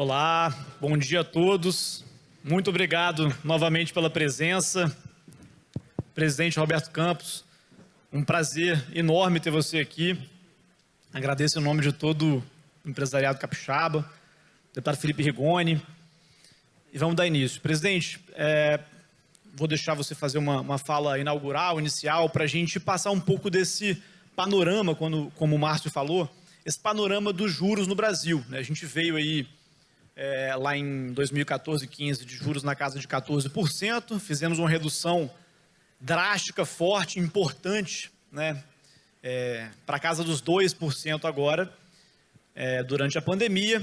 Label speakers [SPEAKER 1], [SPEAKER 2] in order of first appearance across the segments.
[SPEAKER 1] Olá, bom dia a todos. Muito obrigado novamente pela presença. Presidente Roberto Campos, um prazer enorme ter você aqui. Agradeço em nome de todo o empresariado capixaba, deputado Felipe Rigoni. E vamos dar início. Presidente, vou deixar você fazer uma fala inaugural, inicial, para a gente passar um pouco desse panorama, como o Márcio falou, esse panorama dos juros no Brasil, né? A gente veio aí lá em 2014, 15, de juros na casa de 14%, fizemos uma redução drástica, forte, importante, né? Para a casa dos 2% agora, durante a pandemia.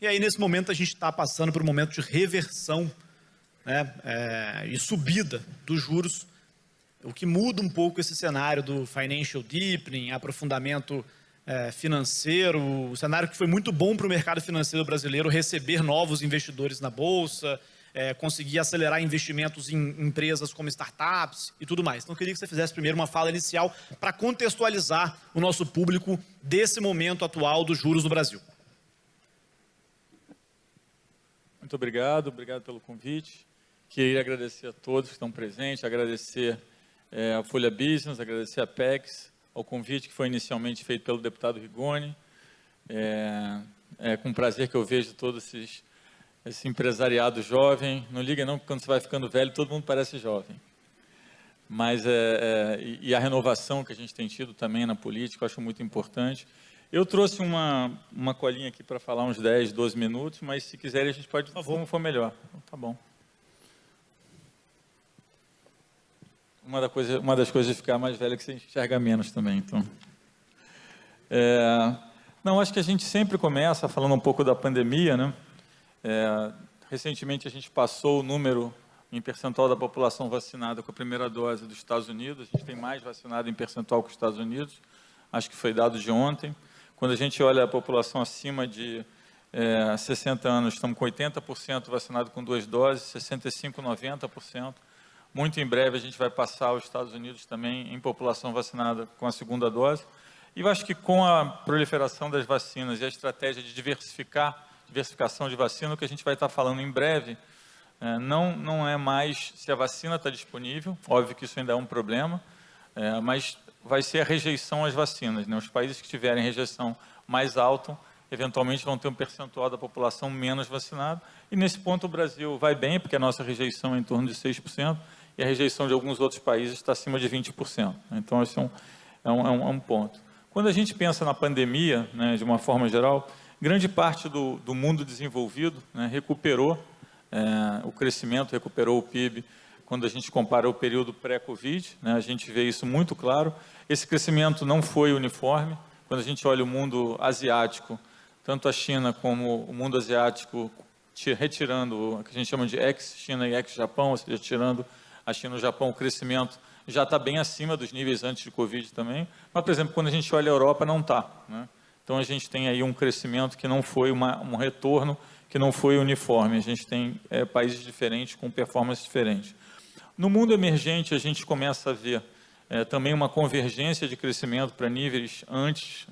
[SPEAKER 1] E aí, nesse momento, a gente está passando por um momento de reversão, né? E subida dos juros, o que muda um pouco esse cenário do financial deepening, aprofundamento financeiro, o cenário que foi muito bom para o mercado financeiro brasileiro, receber novos investidores na Bolsa, conseguir acelerar investimentos em empresas como startups e tudo mais. Então, eu queria que você fizesse primeiro uma fala inicial para contextualizar o nosso público desse momento atual dos juros no Brasil.
[SPEAKER 2] Muito obrigado pelo convite. Queria agradecer a todos que estão presentes, agradecer a Folha Business, agradecer a PEX, ao convite que foi inicialmente feito pelo deputado Rigoni. Com prazer que eu vejo todo esse empresariado jovem. Não liga não, porque quando você vai ficando velho, todo mundo parece jovem. Mas, e a renovação que a gente tem tido também na política, eu acho muito importante. Eu trouxe uma colinha aqui para falar uns 10, 12 minutos, mas se quiserem a gente pode, como for melhor. Tá bom. Uma das coisas de ficar mais velho é que você enxerga menos também. Então. Não, acho que a gente sempre começa falando um pouco da pandemia, né? Recentemente a gente passou o número em percentual da população vacinada com a primeira dose dos Estados Unidos. A gente tem mais vacinado em percentual que os Estados Unidos. Acho que foi dado de ontem. Quando a gente olha a população acima de 60 anos, estamos com 80% vacinado com 2 doses, 65%, 90%. Muito em breve a gente vai passar os Estados Unidos também em população vacinada com a segunda dose. E eu acho que com a proliferação das vacinas e a estratégia de diversificação de vacina, o que a gente vai estar falando em breve, não é mais se a vacina está disponível, óbvio que isso ainda é um problema, mas vai ser a rejeição às vacinas, né? Os países que tiverem rejeição mais alta, eventualmente vão ter um percentual da população menos vacinada. E nesse ponto o Brasil vai bem, porque a nossa rejeição é em torno de 6%, e a rejeição de alguns outros países está acima de 20%. Então, esse é um ponto. Quando a gente pensa na pandemia, né, de uma forma geral, grande parte do mundo desenvolvido, né, recuperou o crescimento, recuperou o PIB. Quando a gente compara o período pré-Covid, né, a gente vê isso muito claro. Esse crescimento não foi uniforme. Quando a gente olha o mundo asiático, tanto a China como o mundo asiático, retirando o que a gente chama de ex-China e ex-Japão, ou seja, tirando a China e o Japão, o crescimento já está bem acima dos níveis antes de Covid também. Mas, por exemplo, quando a gente olha a Europa, não está, né? Então, a gente tem aí um crescimento que não foi um retorno, que não foi uniforme. A gente tem países diferentes, com performances diferentes. No mundo emergente, a gente começa a ver também uma convergência de crescimento para níveis antes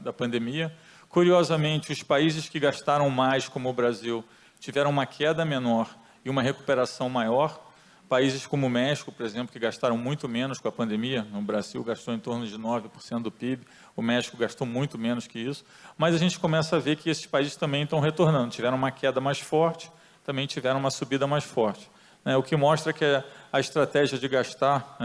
[SPEAKER 2] da pandemia. Curiosamente, os países que gastaram mais, como o Brasil, tiveram uma queda menor e uma recuperação maior. Países como o México, por exemplo, que gastaram muito menos com a pandemia, no Brasil gastou em torno de 9% do PIB, o México gastou muito menos que isso, mas a gente começa a ver que esses países também estão retornando, tiveram uma queda mais forte, também tiveram uma subida mais forte. O que mostra que a estratégia de gastar,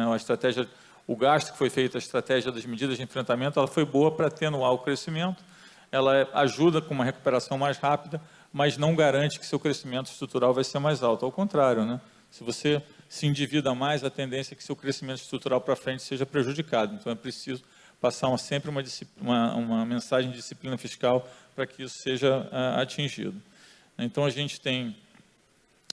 [SPEAKER 2] o gasto que foi feito, a estratégia das medidas de enfrentamento, ela foi boa para atenuar o crescimento, ela ajuda com uma recuperação mais rápida, mas não garante que seu crescimento estrutural vai ser mais alto, ao contrário, né? Se você se endivida mais, a tendência é que seu crescimento estrutural para frente seja prejudicado. Então, é preciso passar sempre uma mensagem de disciplina fiscal para que isso seja atingido. Então, a gente tem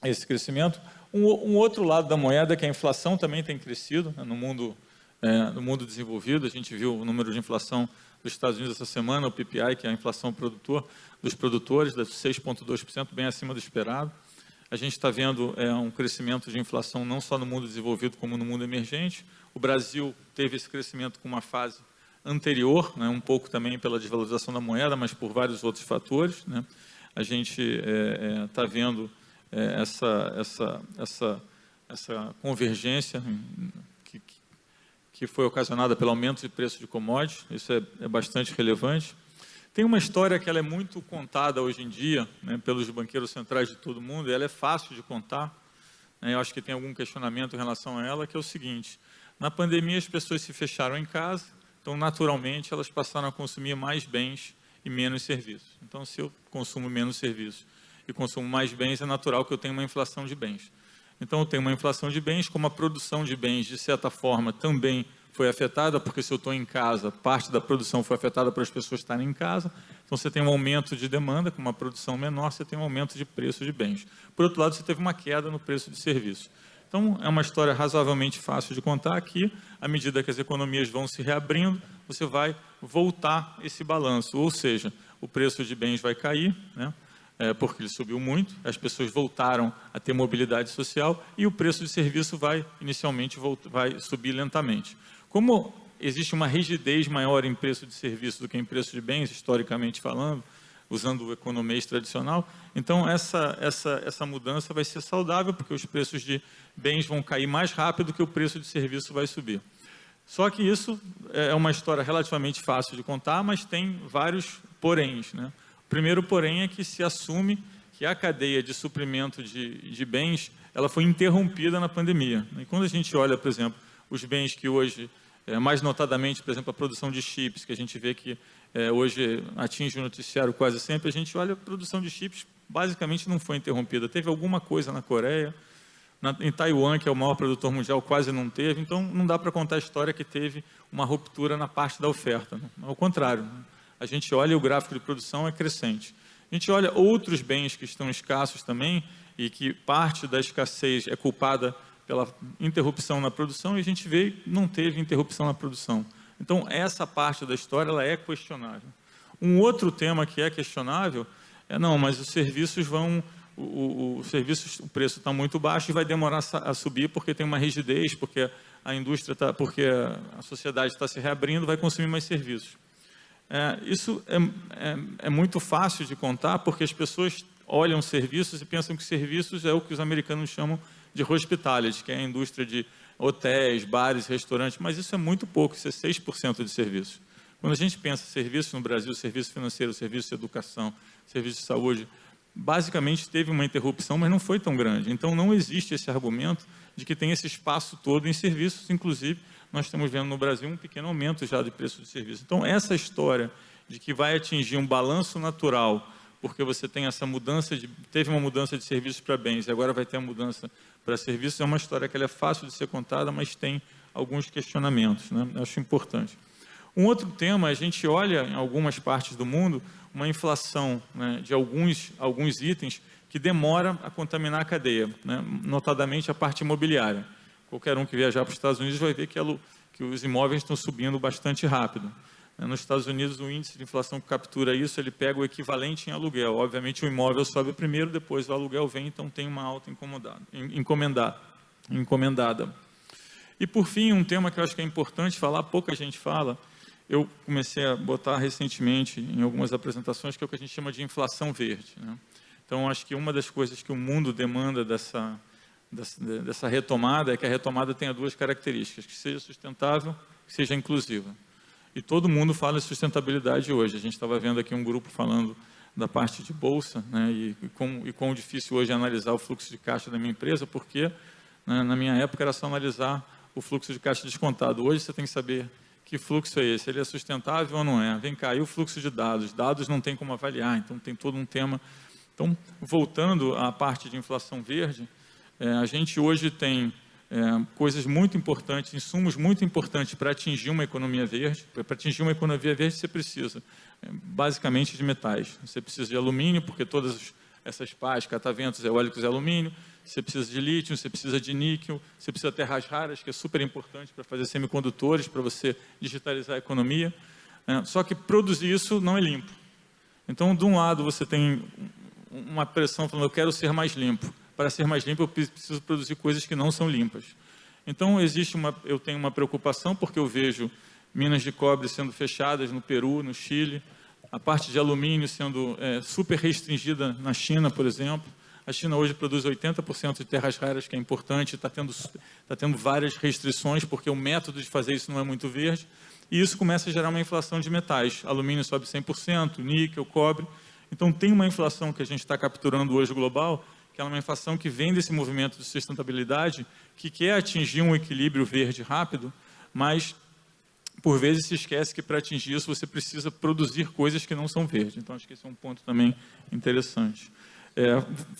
[SPEAKER 2] esse crescimento. Um outro lado da moeda é que a inflação também tem crescido, né, no mundo desenvolvido. A gente viu o número de inflação dos Estados Unidos essa semana, o PPI, que é a inflação dos produtores, de 6,2%, bem acima do esperado. A gente está vendo um crescimento de inflação não só no mundo desenvolvido, como no mundo emergente. O Brasil teve esse crescimento com uma fase anterior, né, um pouco também pela desvalorização da moeda, mas por vários outros fatores, né. a gente está vendo essa convergência que foi ocasionada pelo aumento de preço de commodities. Isso é bastante relevante. Tem uma história que ela é muito contada hoje em dia, né, pelos banqueiros centrais de todo mundo, e ela é fácil de contar, né, eu acho que tem algum questionamento em relação a ela, que é o seguinte: na pandemia as pessoas se fecharam em casa, então naturalmente elas passaram a consumir mais bens e menos serviços. Então, se eu consumo menos serviços e consumo mais bens, é natural que eu tenha uma inflação de bens. Então, eu tenho uma inflação de bens, como a produção de bens, de certa forma, também foi afetada, porque se eu estou em casa, parte da produção foi afetada para as pessoas estarem em casa. Então, você tem um aumento de demanda, com uma produção menor, você tem um aumento de preço de bens. Por outro lado, você teve uma queda no preço de serviços. Então, é uma história razoavelmente fácil de contar aqui. À medida que as economias vão se reabrindo, você vai voltar esse balanço, ou seja, o preço de bens vai cair, né? Porque ele subiu muito, as pessoas voltaram a ter mobilidade social e o preço de serviço vai, inicialmente, vai subir lentamente. Como existe uma rigidez maior em preço de serviço do que em preço de bens, historicamente falando, usando o economês tradicional, então essa mudança vai ser saudável, porque os preços de bens vão cair mais rápido que o preço de serviço vai subir. Só que isso é uma história relativamente fácil de contar, mas tem vários poréns, né? O primeiro porém é que se assume que a cadeia de suprimento de bens ela foi interrompida na pandemia. E quando a gente olha, por exemplo, os bens que hoje, mais notadamente, por exemplo, a produção de chips, que a gente vê que hoje atinge o noticiário quase sempre, a gente olha a produção de chips, basicamente não foi interrompida. Teve alguma coisa na Coreia, em Taiwan, que é o maior produtor mundial, quase não teve. Então, não dá para contar a história que teve uma ruptura na parte da oferta. Né? Ao contrário, a gente olha e o gráfico de produção é crescente. A gente olha outros bens que estão escassos também e que parte da escassez é culpada pela interrupção na produção, e a gente vê que não teve interrupção na produção. Então, essa parte da história ela é questionável. Um outro tema que é questionável não, mas os serviços vão... O preço está muito baixo e vai demorar a subir porque tem uma rigidez, porque a indústria porque a sociedade está se reabrindo, vai consumir mais serviços. Isso é muito fácil de contar, porque as pessoas olham serviços e pensam que serviços é o que os americanos chamam de hospitality, que é a indústria de hotéis, bares, restaurantes, mas isso é muito pouco, isso é 6% de serviços. Quando a gente pensa em serviços no Brasil, serviço financeiro, serviço de educação, serviço de saúde, basicamente teve uma interrupção, mas não foi tão grande. Então, não existe esse argumento de que tem esse espaço todo em serviços. Inclusive, nós estamos vendo no Brasil um pequeno aumento já de preço de serviço. Então, essa história de que vai atingir um balanço natural, porque você tem essa mudança, teve uma mudança de serviços para bens e agora vai ter a mudança para serviços, é uma história que ela é fácil de ser contada, mas tem alguns questionamentos, né? Eu acho importante. Um outro tema, a gente olha em algumas partes do mundo uma inflação, né, de alguns itens que demora a contaminar a cadeia, né, notadamente a parte imobiliária. Qualquer um que viajar para os Estados Unidos vai ver que os imóveis estão subindo bastante rápido. Nos Estados Unidos, o índice de inflação que captura isso, ele pega o equivalente em aluguel. Obviamente, o imóvel sobe primeiro, depois o aluguel vem, então tem uma alta encomendada. E, por fim, um tema que eu acho que é importante falar, pouca gente fala, eu comecei a botar recentemente em algumas apresentações, que é o que a gente chama de inflação verde, né? Então, acho que uma das coisas que o mundo demanda dessa retomada é que a retomada tenha duas características, que seja sustentável, que seja inclusiva. E todo mundo fala de sustentabilidade hoje. A gente estava vendo aqui um grupo falando da parte de bolsa, né, e quão difícil hoje é analisar o fluxo de caixa da minha empresa, porque, né, na minha época era só analisar o fluxo de caixa descontado. Hoje você tem que saber que fluxo é esse, ele é sustentável ou não é? Vem cá, e o fluxo de dados? Dados não tem como avaliar, então tem todo um tema. Então, voltando à parte de inflação verde, a gente hoje tem coisas muito importantes, insumos muito importantes para atingir uma economia verde. Para atingir uma economia verde, você precisa, basicamente, de metais. Você precisa de alumínio, porque todas essas pás, cataventos, eólicos e alumínio. Você precisa de lítio, você precisa de níquel, você precisa de terras raras, que é super importante para fazer semicondutores, para você digitalizar a economia. Só que produzir isso não é limpo. Então, de um lado, você tem uma pressão falando, eu quero ser mais limpo. Para ser mais limpo, eu preciso produzir coisas que não são limpas. Então, eu tenho uma preocupação, porque eu vejo minas de cobre sendo fechadas no Peru, no Chile, a parte de alumínio sendo super restringida na China, por exemplo. A China hoje produz 80% de terras raras, que é importante, está tendo várias restrições, porque o método de fazer isso não é muito verde, e isso começa a gerar uma inflação de metais. Alumínio sobe 100%, níquel, cobre. Então, tem uma inflação que a gente está capturando hoje global, que é uma inflação que vem desse movimento de sustentabilidade, que quer atingir um equilíbrio verde rápido, mas, por vezes, se esquece que para atingir isso você precisa produzir coisas que não são verdes. Então, acho que esse é um ponto também interessante.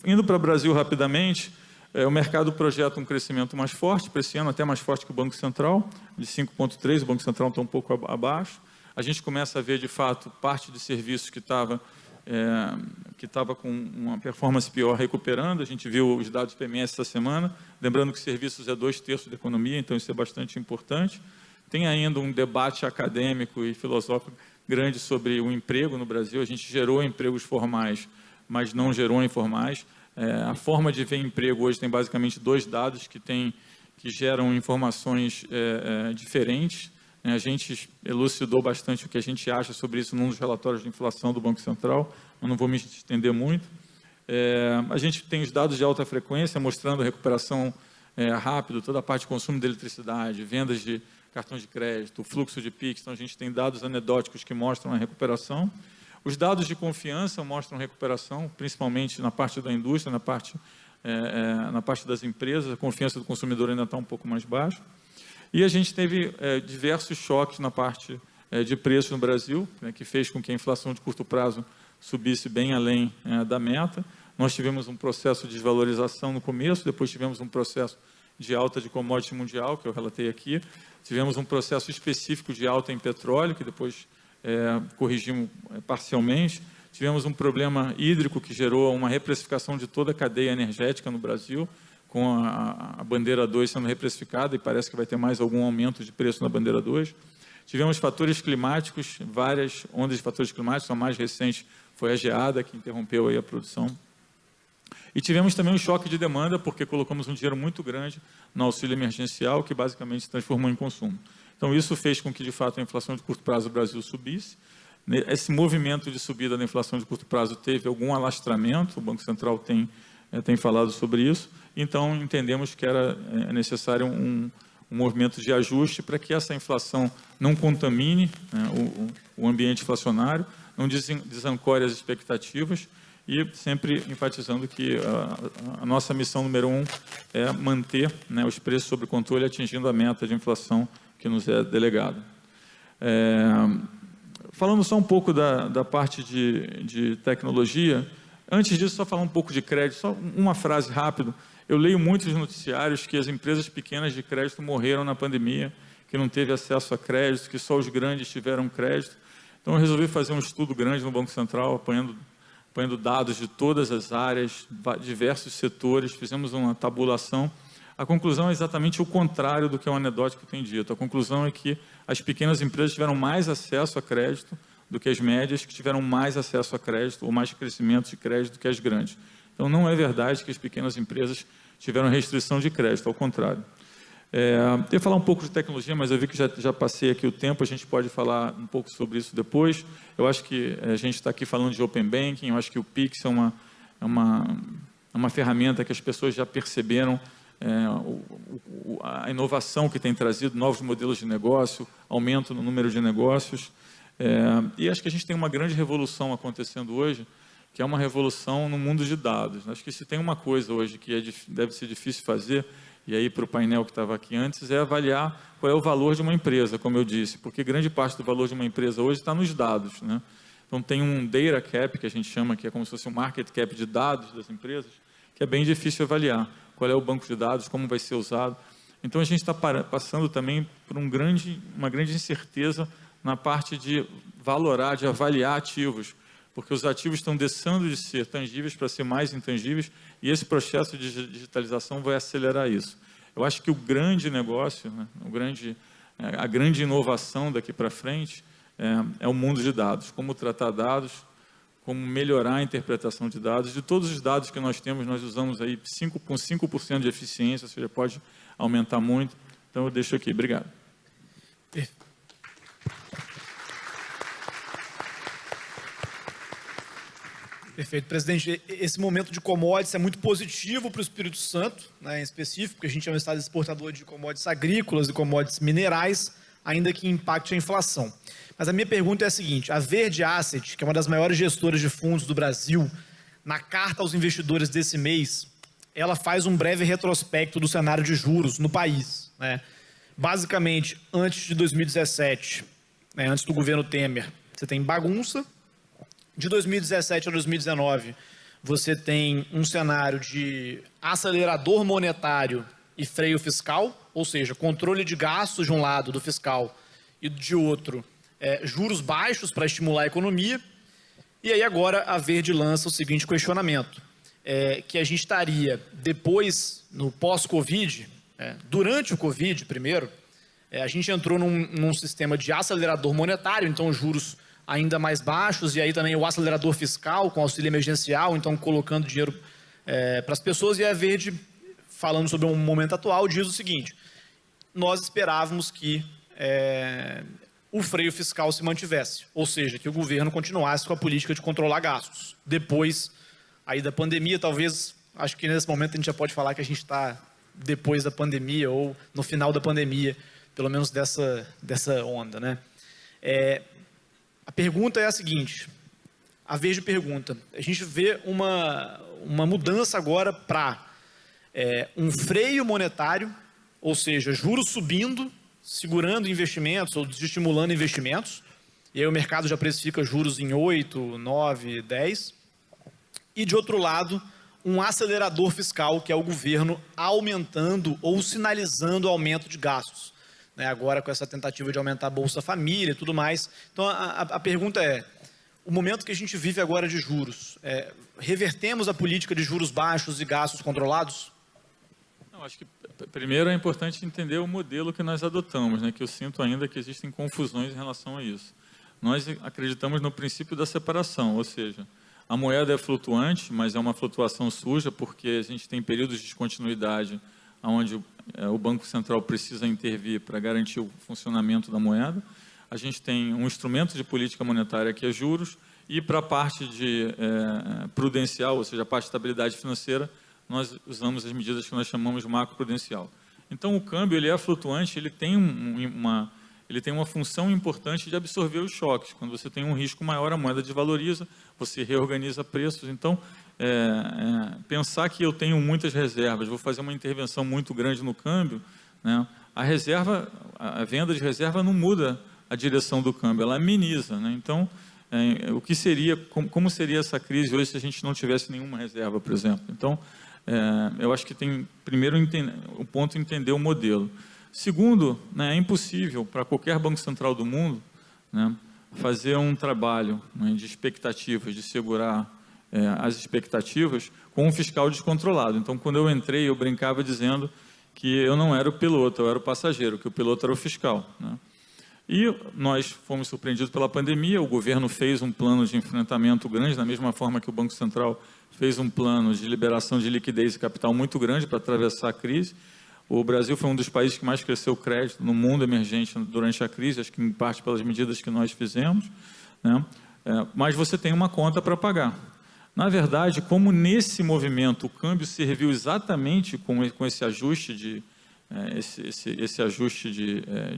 [SPEAKER 2] Indo para o Brasil rapidamente, o mercado projeta um crescimento mais forte, para esse ano até mais forte que o Banco Central, de 5,3%, o Banco Central está um pouco abaixo. A gente começa a ver, de fato, parte de serviços que estava com uma performance pior recuperando. A gente viu os dados do PMS essa semana, lembrando que serviços é 2/3 da economia, então isso é bastante importante. Tem ainda um debate acadêmico e filosófico grande sobre o emprego no Brasil. A gente gerou empregos formais, mas não gerou informais. A forma de ver emprego hoje tem basicamente 2 dados que geram informações diferentes. A gente elucidou bastante o que a gente acha sobre isso num dos relatórios de inflação do Banco Central, eu não vou me estender muito. A gente tem os dados de alta frequência mostrando a recuperação rápida, toda a parte de consumo de eletricidade, vendas de cartões de crédito, o fluxo de PIX, então a gente tem dados anedóticos que mostram a recuperação. Os dados de confiança mostram recuperação, principalmente na parte da indústria, na parte das empresas, a confiança do consumidor ainda está um pouco mais baixa. E a gente teve diversos choques na parte de preço no Brasil, que fez com que a inflação de curto prazo subisse bem além da meta. Nós tivemos um processo de desvalorização no começo, depois tivemos um processo de alta de commodity mundial, que eu relatei aqui. Tivemos um processo específico de alta em petróleo, que depois corrigimos parcialmente. Tivemos um problema hídrico que gerou uma reprecificação de toda a cadeia energética no Brasil, com a bandeira 2 sendo reprecificada, e parece que vai ter mais algum aumento de preço na bandeira 2. Tivemos fatores climáticos, várias ondas de fatores climáticos, a mais recente foi a geada, que interrompeu aí a produção. E tivemos também um choque de demanda, porque colocamos um dinheiro muito grande no auxílio emergencial, que basicamente se transformou em consumo. Então, isso fez com que, de fato, a inflação de curto prazo do Brasil subisse. Esse movimento de subida da inflação de curto prazo teve algum alastramento, o Banco Central tem falado sobre isso. Então, entendemos que era necessário um movimento de ajuste para que essa inflação não contamine o ambiente inflacionário, não desancore as expectativas, e sempre enfatizando que a nossa missão número 1 é manter os preços sob controle, atingindo a meta de inflação que nos é delegada. Falando só um pouco da parte de tecnologia, antes disso, só falar um pouco de crédito, só uma frase rápida. Eu leio muitos noticiários que as empresas pequenas de crédito morreram na pandemia, que não teve acesso a crédito, que só os grandes tiveram crédito. Então, eu resolvi fazer um estudo grande no Banco Central, apanhando dados de todas as áreas, diversos setores, fizemos uma tabulação. A conclusão é exatamente o contrário do que o anedótico tem dito. A conclusão é que as pequenas empresas tiveram mais acesso a crédito do que as médias, que tiveram mais acesso a crédito, ou mais crescimento de crédito do que as grandes. Então, não é verdade que as pequenas empresas tiveram restrição de crédito, ao contrário. Eu ia falar um pouco de tecnologia, mas eu vi que já passei aqui o tempo, a gente pode falar um pouco sobre isso depois. Eu acho que a gente está aqui falando de Open Banking, eu acho que o Pix é uma ferramenta que as pessoas já perceberam, a inovação que tem trazido, novos modelos de negócio, aumento no número de negócios. E acho que a gente tem uma grande revolução acontecendo hoje, que é uma revolução no mundo de dados. Acho que se tem uma coisa hoje que deve ser difícil fazer, e aí para o painel que estava aqui antes, é avaliar qual é o valor de uma empresa, como eu disse, porque grande parte do valor de uma empresa hoje está nos dados, né? Então tem um data cap, que a gente chama, que é como se fosse um market cap de dados das empresas, que é bem difícil avaliar qual é o banco de dados, como vai ser usado. Então a gente está passando também por uma grande incerteza na parte de valorar, de avaliar ativos, porque os ativos estão deixando de ser tangíveis para ser mais intangíveis, e esse processo de digitalização vai acelerar isso. Eu acho que o grande negócio, né, a grande inovação daqui para frente é o mundo de dados, como tratar dados, como melhorar a interpretação de dados. De todos os dados que nós temos, nós usamos aí 5% de eficiência, ou seja, pode aumentar muito. Então, eu deixo aqui. Obrigado.
[SPEAKER 1] Perfeito. Presidente, esse momento de commodities é muito positivo para o Espírito Santo, né, em específico, porque a gente é um estado exportador de commodities agrícolas e commodities minerais, ainda que impacte a inflação. Mas a minha pergunta é a seguinte: a Verde Asset, que é uma das maiores gestoras de fundos do Brasil, na carta aos investidores desse mês, ela faz um breve retrospecto do cenário de juros no país, né? Basicamente, antes de 2017, né, antes do governo Temer, você tem bagunça. De 2017 a 2019, você tem um cenário de acelerador monetário e freio fiscal, ou seja, controle de gastos de um lado do fiscal e de outro, juros baixos para estimular a economia. E aí agora a Verde lança o seguinte questionamento, que a gente estaria depois, no pós-Covid, durante o Covid primeiro, a gente entrou num sistema de acelerador monetário, então os juros ainda mais baixos, e aí também o acelerador fiscal com auxílio emergencial, então colocando dinheiro para as pessoas, e a Verde, falando sobre um momento atual, diz o seguinte: nós esperávamos que o freio fiscal se mantivesse, ou seja, que o governo continuasse com a política de controlar gastos. Depois aí da pandemia, talvez, acho que nesse momento a gente já pode falar que a gente está depois da pandemia, ou no final da pandemia, pelo menos dessa onda, né? A pergunta é a seguinte: a Verde pergunta, a gente vê uma mudança agora para um freio monetário, ou seja, juros subindo, segurando investimentos ou desestimulando investimentos, e aí o mercado já precifica juros em 8, 9, 10, e de outro lado, um acelerador fiscal, que é o governo aumentando ou sinalizando aumento de gastos, né, agora com essa tentativa de aumentar a Bolsa Família e tudo mais. Então a pergunta é: o momento que a gente vive agora de juros, revertemos a política de juros baixos e gastos controlados?
[SPEAKER 2] Não, acho que primeiro é importante entender o modelo que nós adotamos, né, que eu sinto ainda que existem confusões em relação a isso. Nós acreditamos no princípio da separação, ou seja, a moeda é flutuante, mas é uma flutuação suja, porque a gente tem períodos de descontinuidade onde o Banco Central precisa intervir para garantir o funcionamento da moeda. A gente tem um instrumento de política monetária que é juros, e para a parte de prudencial, ou seja, a parte de estabilidade financeira, nós usamos as medidas que nós chamamos de macroprudencial. Então, o câmbio ele é flutuante, ele tem uma função importante de absorver os choques. Quando você tem um risco maior, a moeda desvaloriza, você reorganiza preços. Então, pensar que eu tenho muitas reservas, vou fazer uma intervenção muito grande no câmbio, né? A venda de reserva não muda a direção do câmbio, ela ameniza, né? Então, o que seria, como seria essa crise hoje se a gente não tivesse nenhuma reserva, por exemplo? Então, eu acho que tem, primeiro, o ponto entender o modelo. Segundo, né, é impossível para qualquer banco central do mundo, né, fazer um trabalho, né, de expectativas, de segurar as expectativas com um fiscal descontrolado. Então, quando eu entrei, eu brincava dizendo que eu não era o piloto, eu era o passageiro, que o piloto era o fiscal, né? E nós fomos surpreendidos pela pandemia, o governo fez um plano de enfrentamento grande, da mesma forma que o Banco Central fez um plano de liberação de liquidez e capital muito grande para atravessar a crise. O Brasil foi um dos países que mais cresceu o crédito no mundo emergente durante a crise, acho que em parte pelas medidas que nós fizemos, né? Mas você tem uma conta para pagar. Na verdade, como nesse movimento o câmbio serviu exatamente com esse ajuste de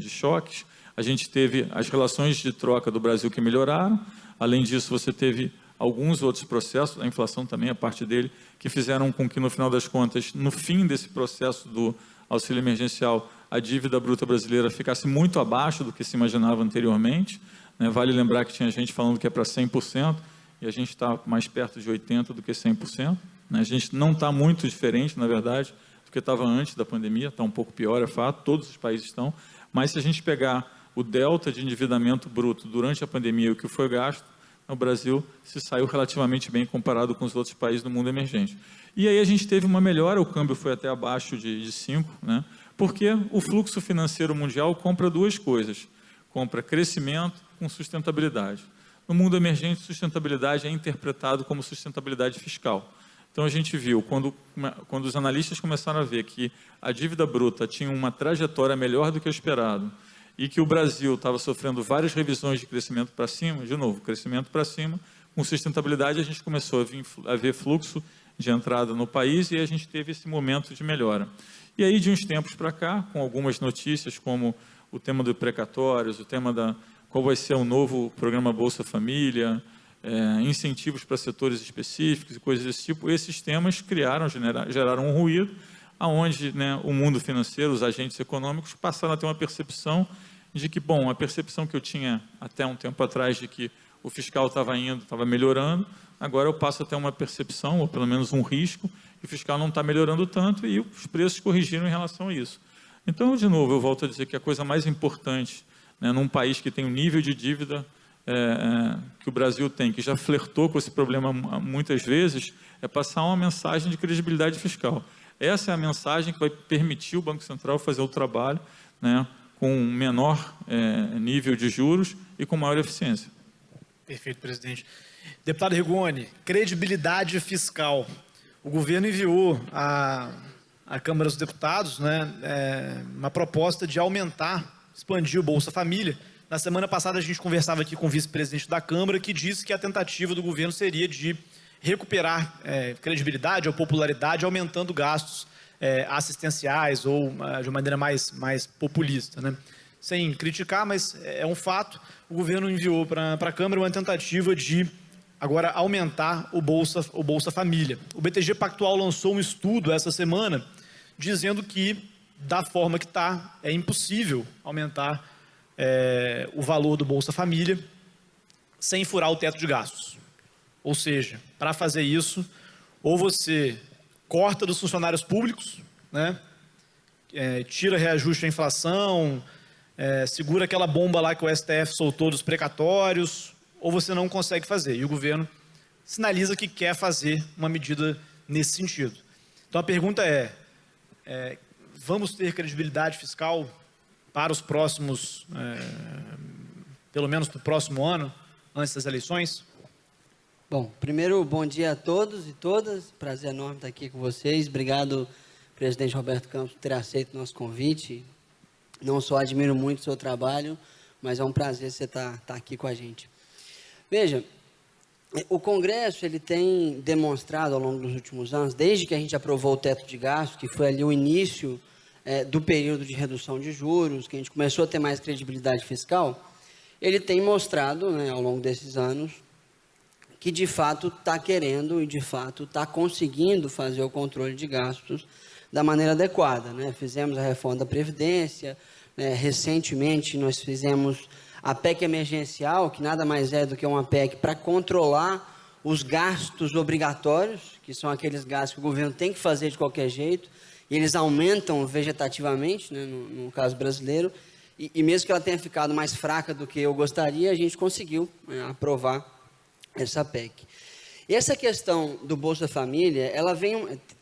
[SPEAKER 2] choques, a gente teve as relações de troca do Brasil que melhoraram. Além disso, você teve alguns outros processos, a inflação também, a parte dele, que fizeram com que, no final das contas, no fim desse processo do auxílio emergencial, a dívida bruta brasileira ficasse muito abaixo do que se imaginava anteriormente, né? Vale lembrar que tinha gente falando que é para 100%, e a gente está mais perto de 80% do que 100%. Né? A gente não está muito diferente, na verdade, do que estava antes da pandemia, está um pouco pior, é fato, todos os países estão, mas se a gente pegar o delta de endividamento bruto durante a pandemia e o que foi gasto, o Brasil se saiu relativamente bem comparado com os outros países do mundo emergente. E aí a gente teve uma melhora, o câmbio foi até abaixo de 5, né? Porque o fluxo financeiro mundial compra duas coisas, compra crescimento com sustentabilidade. No mundo emergente, sustentabilidade é interpretado como sustentabilidade fiscal. Então, a gente viu, quando os analistas começaram a ver que a dívida bruta tinha uma trajetória melhor do que o esperado, e que o Brasil estava sofrendo várias revisões de crescimento para cima, de novo, crescimento para cima, com sustentabilidade, a gente começou a ver fluxo de entrada no país e a gente teve esse momento de melhora. E aí, de uns tempos para cá, com algumas notícias, como o tema dos precatórios, o tema da qual vai ser o novo programa Bolsa Família, incentivos para setores específicos e coisas desse tipo, esses temas geraram um ruído, aonde, né, o mundo financeiro, os agentes econômicos passaram a ter uma percepção de que, bom, a percepção que eu tinha até um tempo atrás de que o fiscal estava melhorando, agora eu passo a ter uma percepção, ou pelo menos um risco, que o fiscal não está melhorando tanto e os preços corrigiram em relação a isso. Então, de novo, eu volto a dizer que a coisa mais importante, né, num país que tem um nível de dívida que o Brasil tem, que já flertou com esse problema muitas vezes, é passar uma mensagem de credibilidade fiscal. Essa é a mensagem que vai permitir o Banco Central fazer o trabalho, né, com menor nível de juros e com maior eficiência.
[SPEAKER 1] Perfeito, presidente. Deputado Rigoni, credibilidade fiscal. O governo enviou à Câmara dos Deputados, né, uma proposta de aumentar, expandir o Bolsa Família. Na semana passada a gente conversava aqui com o vice-presidente da Câmara, que disse que a tentativa do governo seria de recuperar credibilidade ou popularidade, aumentando gastos assistenciais ou de uma maneira mais populista, né? Sem criticar, mas é um fato, o governo enviou para a Câmara uma tentativa de agora aumentar o Bolsa Família. O BTG Pactual lançou um estudo essa semana dizendo que, da forma que está, é impossível aumentar o valor do Bolsa Família sem furar o teto de gastos. Ou seja, para fazer isso, ou você corta dos funcionários públicos, né, tira reajuste à inflação, segura aquela bomba lá que o STF soltou dos precatórios, ou você não consegue fazer. E o governo sinaliza que quer fazer uma medida nesse sentido. Então a pergunta vamos ter credibilidade fiscal para os próximos, pelo menos para o próximo ano, antes das eleições?
[SPEAKER 3] Bom, primeiro, bom dia a todos e todas. Prazer enorme estar aqui com vocês. Obrigado, presidente Roberto Campos, por ter aceito o nosso convite. Não só admiro muito o seu trabalho, mas é um prazer você estar aqui com a gente. Veja, o Congresso ele tem demonstrado ao longo dos últimos anos, desde que a gente aprovou o teto de gastos, que foi ali o início do período de redução de juros, que a gente começou a ter mais credibilidade fiscal, ele tem mostrado, né, ao longo desses anos, que de fato está querendo e de fato está conseguindo fazer o controle de gastos da maneira adequada, né? Fizemos a reforma da Previdência, né? Recentemente nós fizemos a PEC emergencial, que nada mais é do que uma PEC para controlar os gastos obrigatórios, que são aqueles gastos que o governo tem que fazer de qualquer jeito, e eles aumentam vegetativamente, né, no caso brasileiro, e mesmo que ela tenha ficado mais fraca do que eu gostaria, a gente conseguiu aprovar essa PEC. E essa questão do Bolsa Família, ela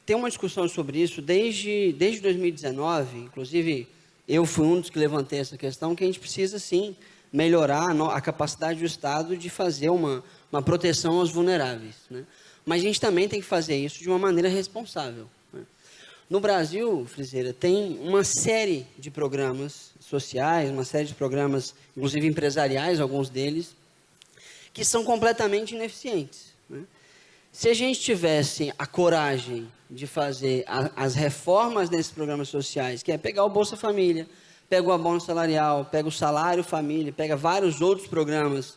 [SPEAKER 3] tem uma discussão sobre isso desde 2019, inclusive eu fui um dos que levantei essa questão, que a gente precisa sim melhorar a capacidade do Estado de fazer uma proteção aos vulneráveis, né? Mas a gente também tem que fazer isso de uma maneira responsável, né? No Brasil, Friseira, tem uma série de programas sociais, uma série de programas, inclusive empresariais, alguns deles, que são completamente ineficientes, né? Se a gente tivesse a coragem de fazer as reformas nesses programas sociais, que é pegar o Bolsa Família, pega o abono salarial, pega o salário família, pega vários outros programas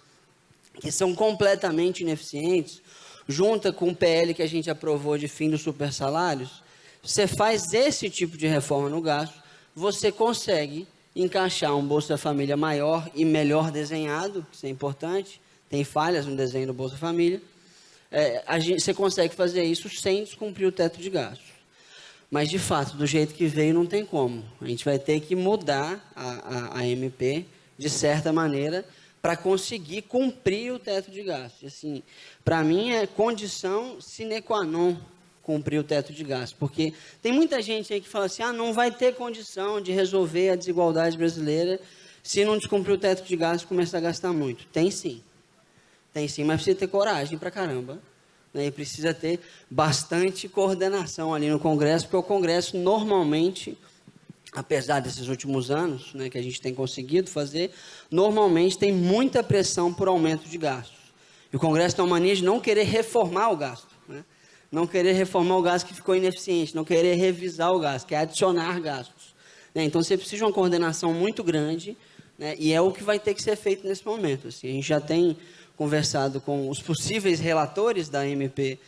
[SPEAKER 3] que são completamente ineficientes, junta com o PL que a gente aprovou de fim dos supersalários, você faz esse tipo de reforma no gasto, você consegue encaixar um Bolsa Família maior e melhor desenhado, isso é importante, tem falhas no desenho do Bolsa Família, você consegue fazer isso sem descumprir o teto de gastos. Mas, de fato, do jeito que veio, não tem como. A gente vai ter que mudar a MP, de certa maneira, para conseguir cumprir o teto de gastos. Assim, para mim, é condição sine qua non cumprir o teto de gastos. Porque tem muita gente aí que fala assim, não vai ter condição de resolver a desigualdade brasileira se não descumprir o teto de gastos e começar a gastar muito. Tem sim. Tem sim, mas precisa ter coragem pra caramba, né? E precisa ter bastante coordenação ali no Congresso, porque o Congresso normalmente, apesar desses últimos anos, né, que a gente tem conseguido fazer, normalmente tem muita pressão por aumento de gastos. E E o Congresso tem uma mania de não querer reformar o gasto, né? Não querer reformar o gasto que ficou ineficiente, não querer revisar o gasto, que é adicionar gastos, né? Então, você precisa de uma coordenação muito grande, né? E é o que vai ter que ser feito nesse momento. Assim, a gente já tem conversado com os possíveis relatores da MP,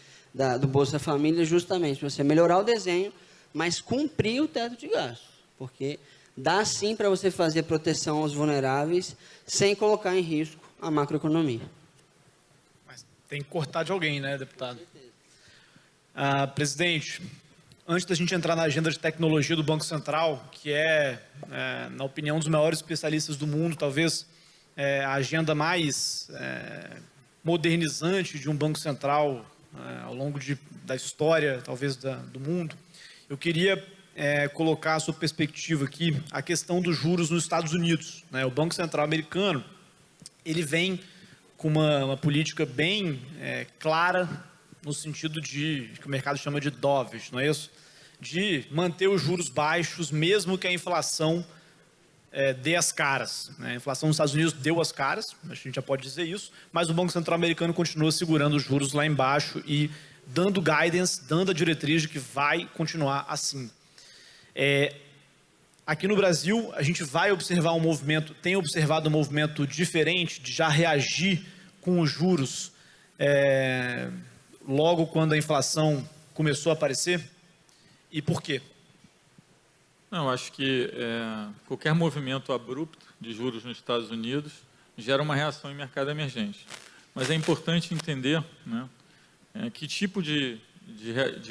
[SPEAKER 3] do Bolsa Família, justamente para você melhorar o desenho, mas cumprir o teto de gastos, porque dá sim para você fazer proteção aos vulneráveis sem colocar em risco a macroeconomia.
[SPEAKER 1] Mas tem que cortar de alguém, né, deputado? Presidente, antes da gente entrar na agenda de tecnologia do Banco Central, que na opinião dos maiores especialistas do mundo, talvez a agenda mais modernizante de um Banco Central ao longo da história, talvez, do mundo, eu queria colocar a sua perspectiva aqui, a questão dos juros nos Estados Unidos, né? O Banco Central americano, ele vem com uma política bem clara, no sentido que o mercado chama de dovish, não é isso? De manter os juros baixos, mesmo que a inflação dê as caras, né? A inflação nos Estados Unidos deu as caras, a gente já pode dizer isso, mas o Banco Central americano continua segurando os juros lá embaixo e dando guidance, dando a diretriz de que vai continuar assim. Aqui no Brasil, a gente vai observar tem observado um movimento diferente de já reagir com os juros logo quando a inflação começou a aparecer? E por quê?
[SPEAKER 2] Não, acho que qualquer movimento abrupto de juros nos Estados Unidos gera uma reação em mercado emergente. Mas é importante entender, né, que tipo de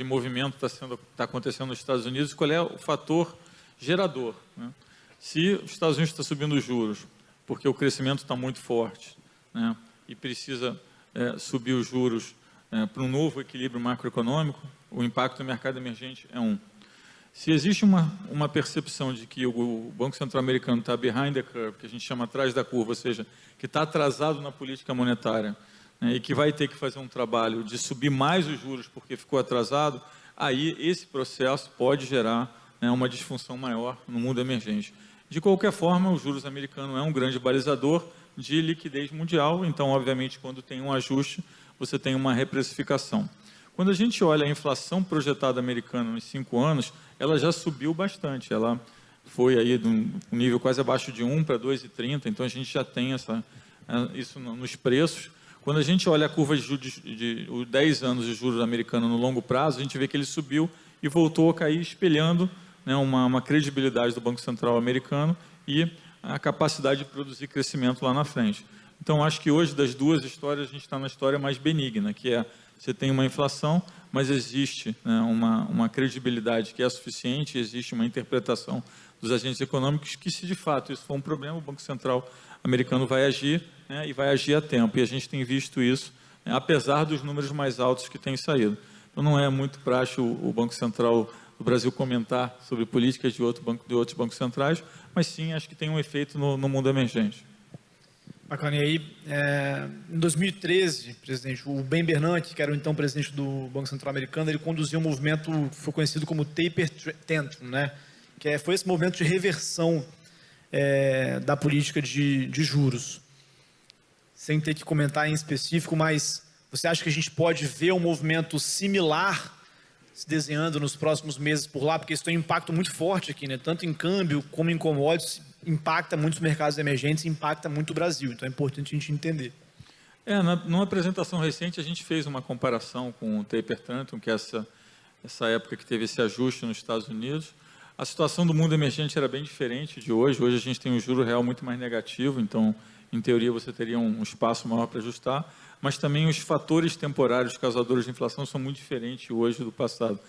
[SPEAKER 2] movimento está acontecendo nos Estados Unidos, qual é o fator gerador, né? Se os Estados Unidos está subindo os juros porque o crescimento está muito forte, né, e precisa subir os juros para um novo equilíbrio macroeconômico, o impacto no mercado emergente é um. Se existe uma percepção de que o Banco Central americano está behind the curve, que a gente chama atrás da curva, ou seja, que está atrasado na política monetária, né, e que vai ter que fazer um trabalho de subir mais os juros porque ficou atrasado, aí esse processo pode gerar, né, uma disfunção maior no mundo emergente. De qualquer forma, os juros americanos é um grande balizador de liquidez mundial, então, obviamente, quando tem um ajuste, você tem uma reprecificação. Quando a gente olha a inflação projetada americana nos 5 anos, ela já subiu bastante, ela foi aí de um nível quase abaixo de 1 para 2,30, então a gente já tem isso nos preços. Quando a gente olha a curva de 10 anos de juros americanos no longo prazo, a gente vê que ele subiu e voltou a cair, espelhando, né, uma credibilidade do Banco Central americano e a capacidade de produzir crescimento lá na frente. Então, acho que hoje, das duas histórias, a gente está na história mais benigna, que você tem uma inflação, mas existe, né, uma credibilidade que é suficiente, existe uma interpretação dos agentes econômicos que, se de fato isso for um problema, o Banco Central americano vai agir, né, e vai agir a tempo. E a gente tem visto isso, né, apesar dos números mais altos que têm saído. Então, não é muito prático o Banco Central do Brasil comentar sobre políticas de outros bancos centrais, mas sim, acho que tem um efeito no mundo emergente.
[SPEAKER 1] Bacana. E aí, em 2013, presidente, o Ben Bernanke, que era o então presidente do Banco Central americano, ele conduziu um movimento que foi conhecido como Taper Tantrum, né? Foi esse movimento de reversão da política de juros. Sem ter que comentar em específico, mas você acha que a gente pode ver um movimento similar se desenhando nos próximos meses por lá? Porque isso tem um impacto muito forte aqui, né? Tanto em câmbio como em commodities, impacta muito os mercados emergentes, impacta muito o Brasil. Então é importante a gente entender.
[SPEAKER 2] Numa apresentação recente, a gente fez uma comparação com o Taper Tantrum, que é essa época que teve esse ajuste nos Estados Unidos. A situação do mundo emergente era bem diferente de hoje. Hoje a gente tem um juro real muito mais negativo, então, em teoria, você teria um espaço maior para ajustar, mas também os fatores temporários causadores de inflação são muito diferentes hoje do passado.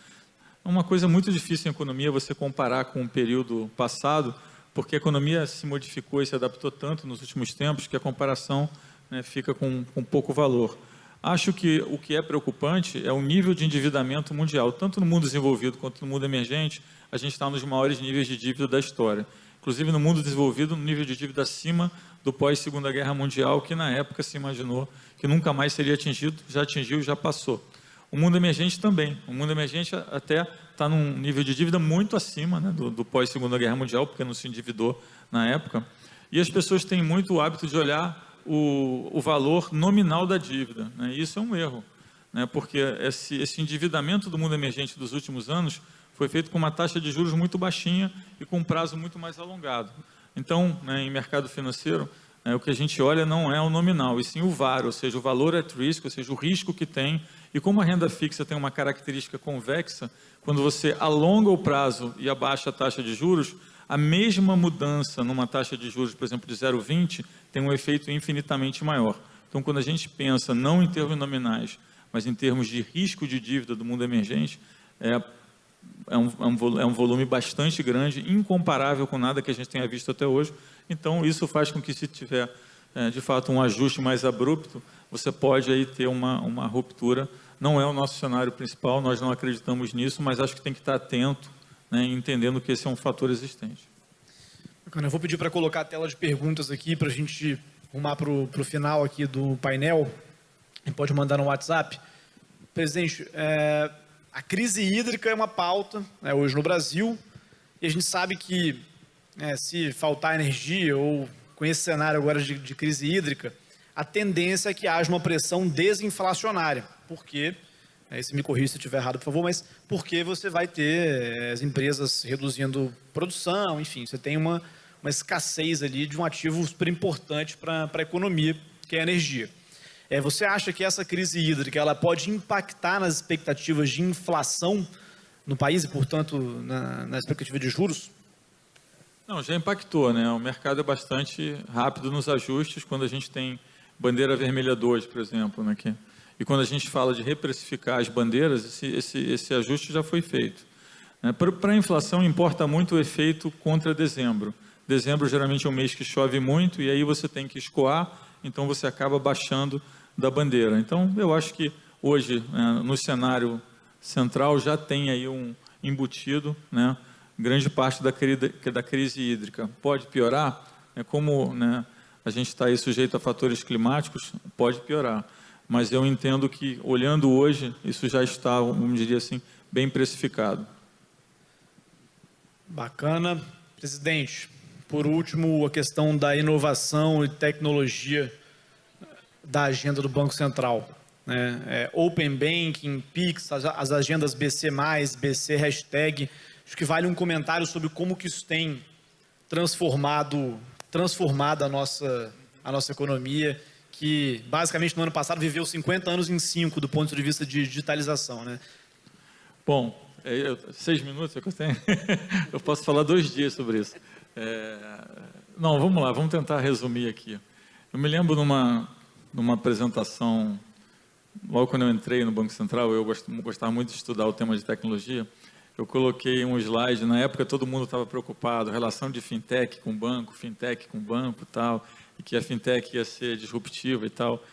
[SPEAKER 2] É uma coisa muito difícil em economia você comparar com o período passado, porque a economia se modificou e se adaptou tanto nos últimos tempos que a comparação, né, fica com pouco valor. Acho que o que é preocupante é o nível de endividamento mundial. Tanto no mundo desenvolvido quanto no mundo emergente, a gente está nos maiores níveis de dívida da história. Inclusive, no mundo desenvolvido, no nível de dívida acima do pós-Segunda Guerra Mundial, que na época se imaginou que nunca mais seria atingido, já atingiu, já passou. O mundo emergente também. O mundo emergente até está num nível de dívida muito acima, né, do pós-Segunda Guerra Mundial, porque não se endividou na época. E as pessoas têm muito o hábito de olhar o valor nominal da dívida, né? Isso é um erro, né? Porque esse endividamento do mundo emergente dos últimos anos foi feito com uma taxa de juros muito baixinha e com um prazo muito mais alongado. Então, né, em mercado financeiro, o que a gente olha não é o nominal, e sim o VaR, ou seja, o valor at risk, ou seja, o risco que tem. E como a renda fixa tem uma característica convexa, quando você alonga o prazo e abaixa a taxa de juros, a mesma mudança numa taxa de juros, por exemplo, de 0,20, tem um efeito infinitamente maior. Então, quando a gente pensa não em termos nominais, mas em termos de risco de dívida do mundo emergente, é um volume bastante grande, incomparável com nada que a gente tenha visto até hoje. Então, isso faz com que, se tiver, de fato, um ajuste mais abrupto, você pode aí ter uma ruptura. Não é o nosso cenário principal, nós não acreditamos nisso, mas acho que tem que estar atento, né, entendendo que esse é um fator existente.
[SPEAKER 1] Eu vou pedir para colocar a tela de perguntas aqui, para a gente arrumar para o final aqui do painel. E pode mandar no WhatsApp. Presidente, a crise hídrica é uma pauta, né, hoje no Brasil, e a gente sabe que se faltar energia, ou com esse cenário agora de crise hídrica, a tendência é que haja uma pressão desinflacionária, porque, se me corrija se eu estiver errado, por favor, mas porque você vai ter as empresas reduzindo produção, enfim, você tem uma escassez ali de um ativo super importante para a economia, que é a energia. Você acha que essa crise hídrica ela pode impactar nas expectativas de inflação no país e, portanto, na expectativa de juros?
[SPEAKER 2] Não, já impactou, né? O mercado é bastante rápido nos ajustes quando a gente tem bandeira vermelha 2, por exemplo, né? E quando a gente fala de reprecificar as bandeiras, esse ajuste já foi feito. Para a inflação, importa muito o efeito contra dezembro. Dezembro, geralmente, é um mês que chove muito, e aí você tem que escoar, então você acaba baixando da bandeira. Então, eu acho que hoje, no cenário central, já tem aí um embutido, né, grande parte da crise hídrica. Pode piorar? Como, né, a gente está aí sujeito a fatores climáticos, pode piorar. Mas eu entendo que, olhando hoje, isso já está, vamos dizer assim, bem precificado.
[SPEAKER 1] Bacana. Presidente, por último, a questão da inovação e tecnologia da agenda do Banco Central. Open Banking, PIX, as agendas BC+, BC hashtag. Acho que vale um comentário sobre como que isso tem transformado a nossa economia, que basicamente no ano passado viveu 50 anos em 5 do ponto de vista de digitalização, né?
[SPEAKER 2] Bom, 6 minutos é que eu tenho? Eu posso falar 2 dias sobre isso. Não, vamos lá, vamos tentar resumir aqui. Eu me lembro numa apresentação, logo quando eu entrei no Banco Central, eu gostava muito de estudar o tema de tecnologia. Eu coloquei um slide, na época todo mundo estava preocupado, relação de fintech com banco e tal, e que a fintech ia ser disruptiva e tal.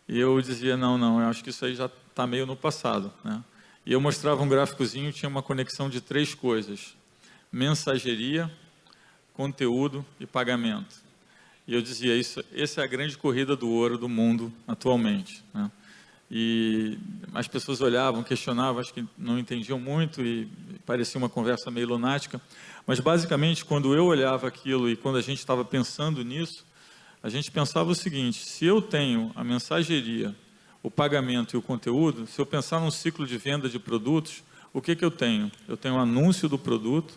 [SPEAKER 2] E eu dizia, não, eu acho que isso aí já está meio no passado, né? E eu mostrava um gráficozinho, tinha uma conexão de 3 coisas: mensageria, conteúdo e pagamento. E eu dizia, essa é a grande corrida do ouro do mundo atualmente, né? E as pessoas olhavam, questionavam, acho que não entendiam muito e parecia uma conversa meio lunática. Mas, basicamente, quando eu olhava aquilo e quando a gente estava pensando nisso, a gente pensava o seguinte: se eu tenho a mensageria, o pagamento e o conteúdo, se eu pensar num ciclo de venda de produtos, o que eu tenho? Eu tenho o anúncio do produto,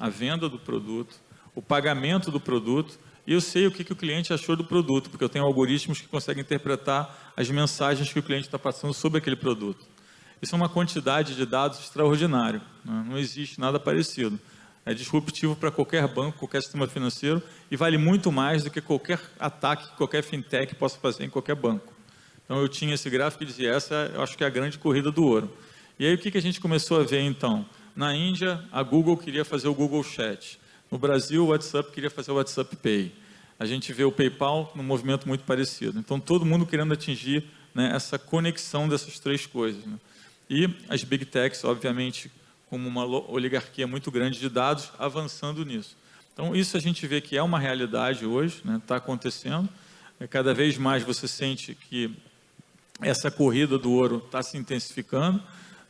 [SPEAKER 2] a venda do produto, o pagamento do produto, e eu sei o que o cliente achou do produto, porque eu tenho algoritmos que conseguem interpretar as mensagens que o cliente está passando sobre aquele produto. Isso é uma quantidade de dados extraordinário, né? Não existe nada parecido. É disruptivo para qualquer banco, qualquer sistema financeiro, e vale muito mais do que qualquer ataque que qualquer fintech possa fazer em qualquer banco. Então, eu tinha esse gráfico e dizia, essa eu acho que é a grande corrida do ouro. E aí, o que a gente começou a ver, então? Na Índia, a Google queria fazer o Google Chat. No Brasil, o WhatsApp queria fazer o WhatsApp Pay. A gente vê o PayPal num movimento muito parecido. Então, todo mundo querendo atingir, né, essa conexão dessas 3 coisas, né? E as Big Techs, obviamente, como uma oligarquia muito grande de dados, avançando nisso. Então, isso a gente vê que é uma realidade hoje, né? Está acontecendo. Cada vez mais você sente que essa corrida do ouro está se intensificando,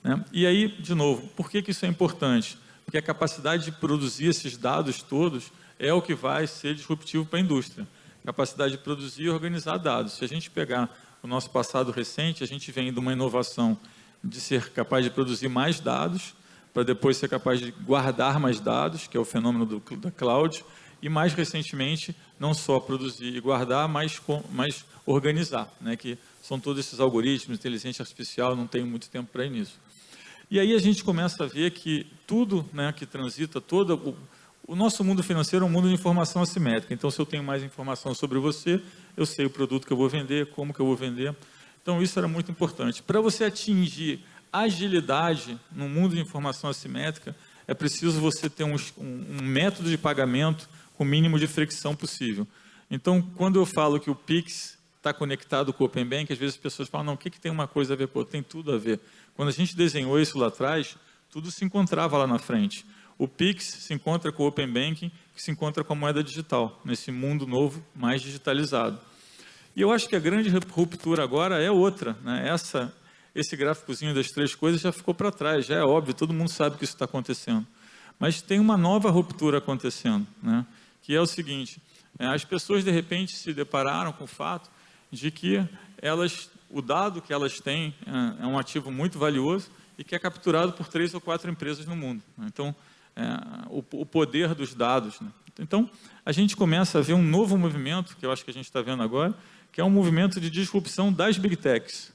[SPEAKER 2] né? E aí, de novo, por que isso é importante? Porque a capacidade de produzir esses dados todos é o que vai ser disruptivo para a indústria. capacidade de produzir e organizar dados. Se a gente pegar o nosso passado recente, a gente vem de uma inovação de ser capaz de produzir mais dados, para depois ser capaz de guardar mais dados, que é o fenômeno da cloud, e mais recentemente, não só produzir e guardar, mas organizar, né, que são todos esses algoritmos, inteligência artificial, não tenho muito tempo para ir nisso. E aí a gente começa a ver que tudo, né, que transita, todo o nosso mundo financeiro é um mundo de informação assimétrica. Então, se eu tenho mais informação sobre você, eu sei o produto que eu vou vender, como que eu vou vender. Então, isso era muito importante. Para você atingir agilidade no mundo de informação assimétrica, é preciso você ter um método de pagamento com o mínimo de fricção possível. Então, quando eu falo que o Pix está conectado com o Open Bank, às vezes as pessoas falam, não, o que tem uma coisa a ver? Pô, tem tudo a ver. Quando a gente desenhou isso lá atrás, tudo se encontrava lá na frente. O Pix se encontra com o Open Banking, que se encontra com a moeda digital, nesse mundo novo, mais digitalizado. E eu acho que a grande ruptura agora é outra, né? Esse gráficozinho das três coisas já ficou para trás, já é óbvio, todo mundo sabe que isso está acontecendo. Mas tem uma nova ruptura acontecendo, né? Que é o seguinte, as pessoas de repente se depararam com o fato de que o dado que elas têm é um ativo muito valioso e que é capturado por 3 ou 4 empresas no mundo. Então, o poder dos dados, né? Então, a gente começa a ver um novo movimento, que eu acho que a gente está vendo agora, que é um movimento de disrupção das Big Techs.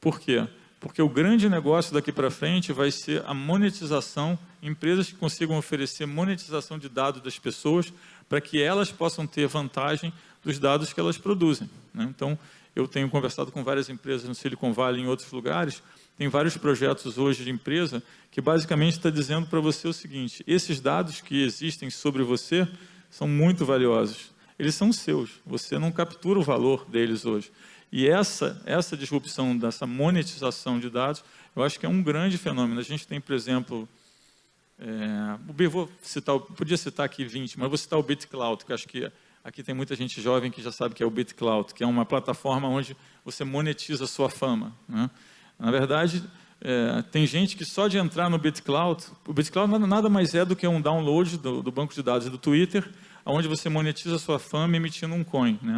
[SPEAKER 2] Por quê? Porque o grande negócio daqui para frente vai ser a monetização, empresas que consigam oferecer monetização de dados das pessoas para que elas possam ter vantagem dos dados que elas produzem, né? Então, eu tenho conversado com várias empresas no Silicon Valley e em outros lugares, tem vários projetos hoje de empresa que basicamente está dizendo para você o seguinte, esses dados que existem sobre você são muito valiosos, eles são seus, você não captura o valor deles hoje. E essa disrupção dessa monetização de dados, eu acho que é um grande fenômeno. A gente tem, por exemplo, podia citar aqui 20, mas vou citar o BitCloud, que acho que aqui tem muita gente jovem que já sabe que é o BitCloud, que é uma plataforma onde você monetiza a sua fama, né? Na verdade, tem gente que só de entrar no BitCloud, o BitCloud nada mais é do que um download do banco de dados do Twitter, onde você monetiza a sua fama emitindo um coin, né?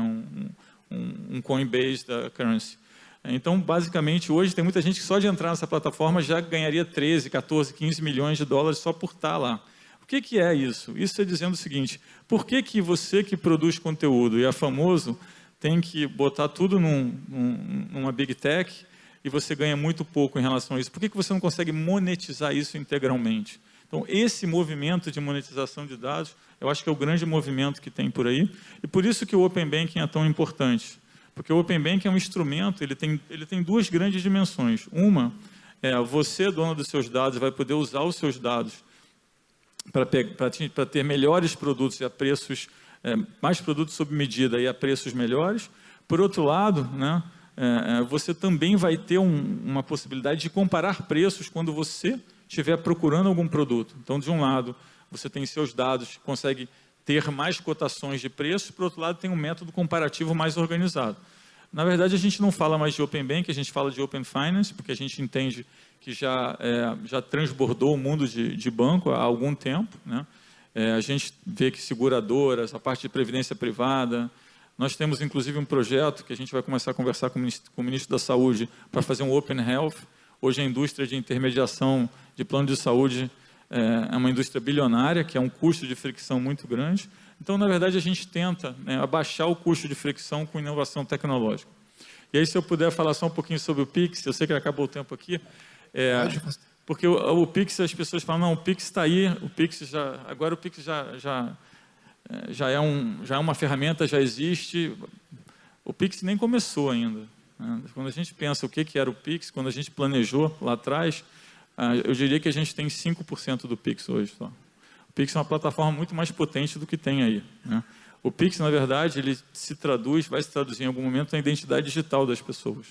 [SPEAKER 2] um Coinbase da currency. Então, basicamente, hoje tem muita gente que só de entrar nessa plataforma já ganharia 13, 14, 15 milhões de dólares só por estar lá. O que é isso? Isso é dizendo o seguinte, por que você que produz conteúdo e é famoso tem que botar tudo numa Big Tech e você ganha muito pouco em relação a isso? Por que você não consegue monetizar isso integralmente? Então, esse movimento de monetização de dados, eu acho que é o grande movimento que tem por aí, e por isso que o Open Banking é tão importante. Porque o Open Banking é um instrumento, ele tem duas grandes dimensões. Uma, você, dono dos seus dados, vai poder usar os seus dados para ter melhores produtos e a preços, mais produtos sob medida e a preços melhores. Por outro lado, né, você também vai ter uma possibilidade de comparar preços quando você estiver procurando algum produto. Então, de um lado, você tem seus dados, consegue ter mais cotações de preços, por outro lado, tem um método comparativo mais organizado. Na verdade, a gente não fala mais de Open Bank, a gente fala de Open Finance, porque a gente entende que já transbordou o mundo de banco há algum tempo, né? A gente vê que seguradoras, a parte de previdência privada, nós temos inclusive um projeto que a gente vai começar a conversar com o ministro da Saúde para fazer um Open Health. Hoje a indústria de intermediação de plano de saúde é uma indústria bilionária, que é um custo de fricção muito grande. Então, na verdade, a gente tenta, né, abaixar o custo de fricção com inovação tecnológica. E aí, se eu puder falar só um pouquinho sobre o Pix, eu sei que acabou o tempo aqui, porque o Pix, as pessoas falam, não, o Pix está aí, agora o Pix já é uma ferramenta, já existe. O Pix nem começou ainda, né? Quando a gente pensa o que era o Pix, quando a gente planejou lá atrás, eu diria que a gente tem 5% do Pix hoje só. O Pix é uma plataforma muito mais potente do que tem aí, né? O Pix, na verdade, ele vai se traduzir em algum momento na identidade digital das pessoas.